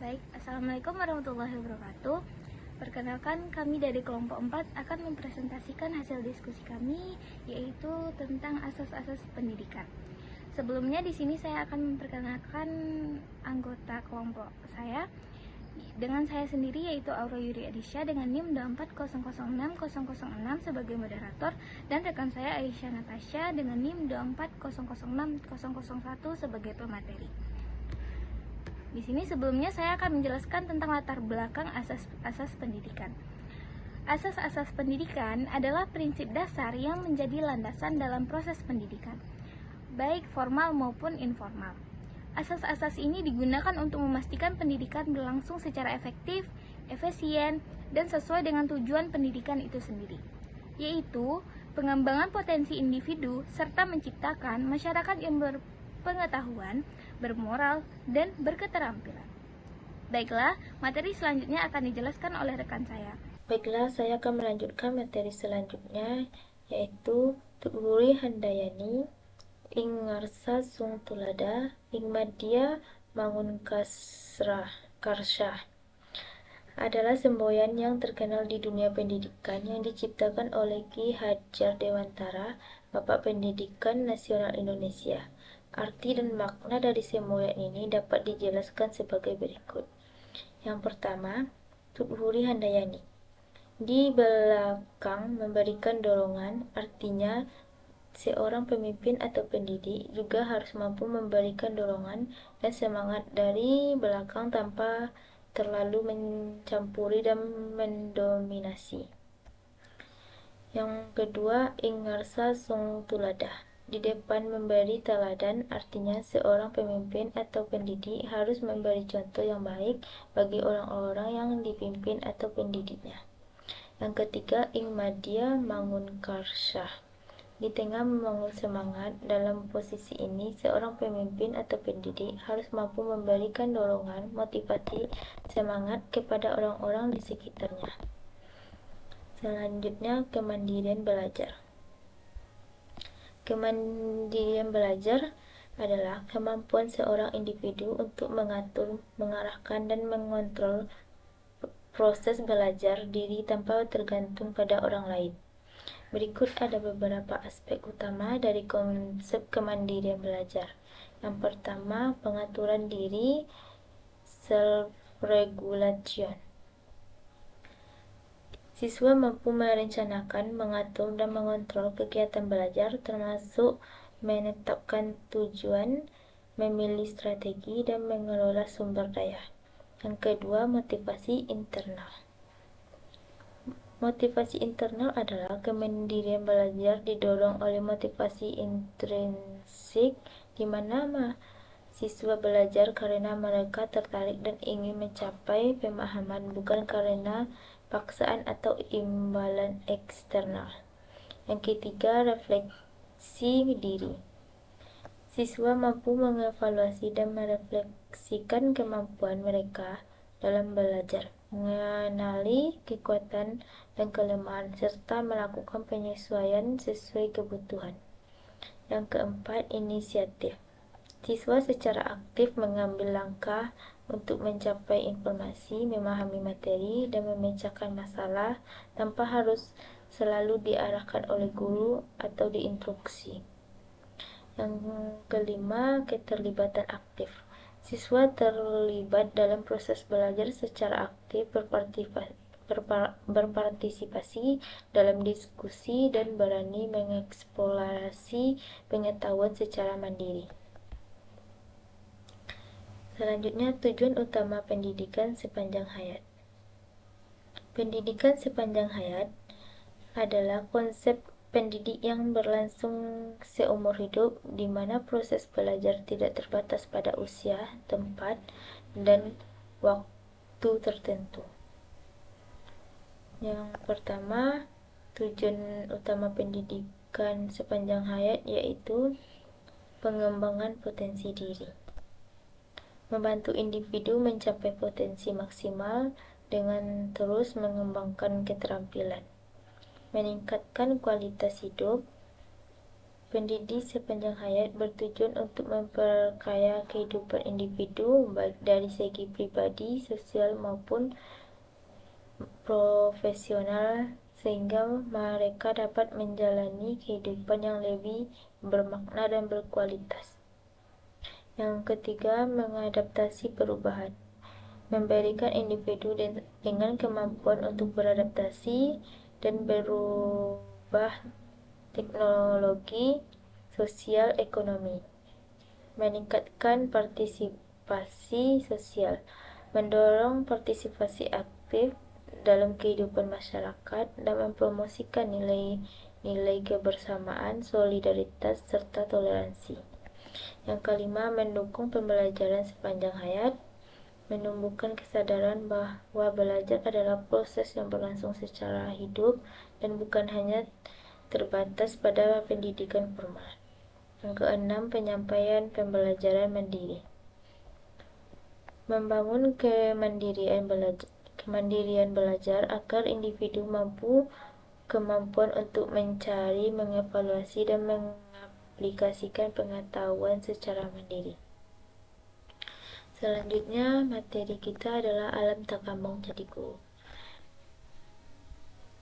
Baik, Assalamualaikum warahmatullahi wabarakatuh. Perkenalkan, kami dari kelompok 4 akan mempresentasikan hasil diskusi kami, yaitu tentang asas-asas pendidikan. Sebelumnya di sini saya akan memperkenalkan anggota kelompok saya. Dengan saya sendiri, yaitu Aura Yuri Adisya dengan NIM 240060006 sebagai moderator, dan rekan saya Aisyah Natasha dengan NIM 240060001 sebagai pemateri. Di sini sebelumnya saya akan menjelaskan tentang latar belakang asas-asas pendidikan. Asas-asas pendidikan adalah prinsip dasar yang menjadi landasan dalam proses pendidikan, baik formal maupun informal. Asas-asas ini digunakan untuk memastikan pendidikan berlangsung secara efektif, efisien, dan sesuai dengan tujuan pendidikan itu sendiri, yaitu pengembangan potensi individu serta menciptakan masyarakat yang berpengetahuan, bermoral, dan berketerampilan. Baiklah, materi selanjutnya akan dijelaskan oleh rekan saya. Baiklah, saya akan melanjutkan materi selanjutnya, yaitu Tughuri Handayani, ing ngarsa sung tulada, ing madya mangun karsyah, adalah semboyan yang terkenal di dunia pendidikan yang diciptakan oleh Ki Hadjar Dewantara, Bapak Pendidikan Nasional Indonesia. Arti dan makna dari semboyan ini dapat dijelaskan sebagai berikut. Yang pertama, Tughuri Handayani. Di belakang memberikan dorongan, artinya seorang pemimpin atau pendidik juga harus mampu memberikan dorongan dan semangat dari belakang tanpa terlalu mencampuri dan mendominasi. Yang kedua, ingarsa sung tulada. Di depan memberi teladan, artinya seorang pemimpin atau pendidik harus memberi contoh yang baik bagi orang-orang yang dipimpin atau pendidiknya. Yang ketiga, ing madya mangun karsyah. Di tengah membangun semangat, dalam posisi ini seorang pemimpin atau pendidik harus mampu memberikan dorongan, motivasi, semangat kepada orang-orang di sekitarnya. Selanjutnya, kemandirian belajar. Kemandirian belajar adalah kemampuan seorang individu untuk mengatur, mengarahkan, dan mengontrol proses belajar diri tanpa tergantung pada orang lain. Berikut ada beberapa aspek utama dari konsep kemandirian belajar. Yang pertama, pengaturan diri, self-regulation. Siswa mampu merencanakan, mengatur, dan mengontrol kegiatan belajar, termasuk menetapkan tujuan, memilih strategi, dan mengelola sumber daya. Yang kedua, motivasi internal. Motivasi internal adalah kemandirian belajar didorong oleh motivasi intrinsik, di mana siswa belajar karena mereka tertarik dan ingin mencapai pemahaman, bukan karena paksaan atau imbalan eksternal. Yang ketiga, refleksi diri. Siswa mampu mengevaluasi dan merefleksikan kemampuan mereka dalam belajar, mengenali kekuatan dan kelemahan, serta melakukan penyesuaian sesuai kebutuhan. Yang keempat, inisiatif. Siswa secara aktif mengambil langkah untuk mencapai informasi, memahami materi, dan memecahkan masalah tanpa harus selalu diarahkan oleh guru atau diinstruksi. Yang kelima, keterlibatan aktif. Siswa terlibat dalam proses belajar secara aktif, berpartisipasi dalam diskusi, dan berani mengeksplorasi pengetahuan secara mandiri. Selanjutnya, tujuan utama pendidikan sepanjang hayat. Pendidikan sepanjang hayat adalah konsep pendidik yang berlangsung seumur hidup, di mana proses belajar tidak terbatas pada usia, tempat, dan waktu tertentu. Yang pertama, tujuan utama pendidikan sepanjang hayat yaitu pengembangan potensi diri. Membantu individu mencapai potensi maksimal dengan terus mengembangkan keterampilan. Meningkatkan kualitas hidup, pendidik sepanjang hayat bertujuan untuk memperkaya kehidupan individu baik dari segi pribadi, sosial maupun profesional sehingga mereka dapat menjalani kehidupan yang lebih bermakna dan berkualitas. Yang ketiga, mengadaptasi perubahan. Memberikan individu dengan kemampuan untuk beradaptasi dan berubah teknologi, sosial, ekonomi. Meningkatkan partisipasi sosial. Mendorong partisipasi aktif dalam kehidupan masyarakat dan mempromosikan nilai-nilai kebersamaan, solidaritas, serta toleransi. Yang kelima, mendukung pembelajaran sepanjang hayat. Menumbuhkan kesadaran bahwa belajar adalah proses yang berlangsung secara hidup dan bukan hanya terbatas pada pendidikan formal. Yang keenam, penyampaian pembelajaran mandiri. Membangun kemandirian belajar agar individu mampu kemampuan untuk mencari, mengevaluasi, dan mengaplikasikan pengetahuan secara mandiri. Selanjutnya, materi kita adalah alam takambang jadi guru.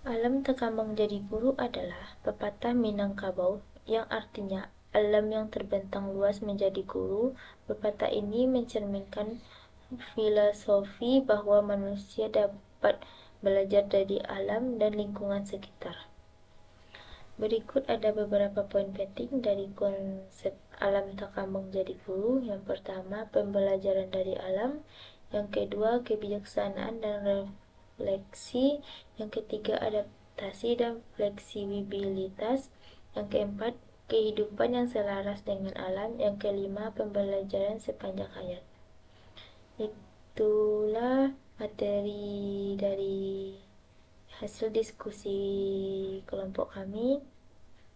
Alam takambang jadi guru adalah pepatah Minangkabau yang artinya alam yang terbentang luas menjadi guru. Pepatah ini mencerminkan filosofi bahwa manusia dapat belajar dari alam dan lingkungan sekitar. Berikut ada beberapa poin penting dari konsep alam takambang jadi guru. Yang pertama, pembelajaran dari alam. Yang kedua, kebijaksanaan dan refleksi. Yang ketiga, adaptasi dan fleksibilitas. Yang keempat, kehidupan yang selaras dengan alam. Yang kelima, pembelajaran sepanjang hayat. Itulah materi dari hasil diskusi kelompok kami.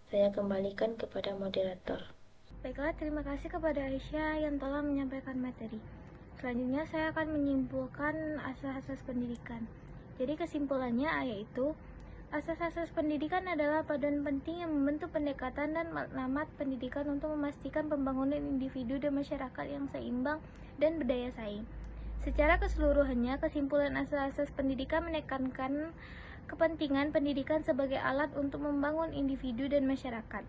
Saya kembalikan kepada moderator. Baiklah, terima kasih kepada Aisyah yang telah menyampaikan materi. Selanjutnya saya akan menyimpulkan asas-asas pendidikan. Jadi kesimpulannya yaitu asas-asas pendidikan adalah paduan penting yang membentuk pendekatan dan maklumat pendidikan untuk memastikan pembangunan individu dan masyarakat yang seimbang dan berdaya saing. Secara keseluruhannya, kesimpulan asas-asas pendidikan menekankan kepentingan pendidikan sebagai alat untuk membangun individu dan masyarakat.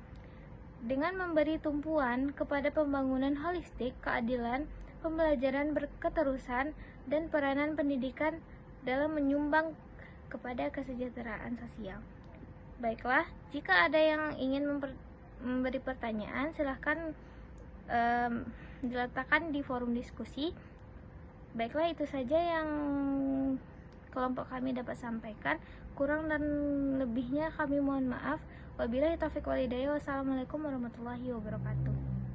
Dengan memberi tumpuan kepada pembangunan holistik, keadilan, pembelajaran berketerusan, dan peranan pendidikan dalam menyumbang kepada kesejahteraan sosial. Baiklah, jika ada yang ingin memberi pertanyaan, silahkan diletakkan di forum diskusi. Baiklah, itu saja yang kelompok kami dapat sampaikan. Kurang dan lebihnya kami mohon maaf. Wabillahi taufiq wal hidayah. Wassalamualaikum warahmatullahi wabarakatuh.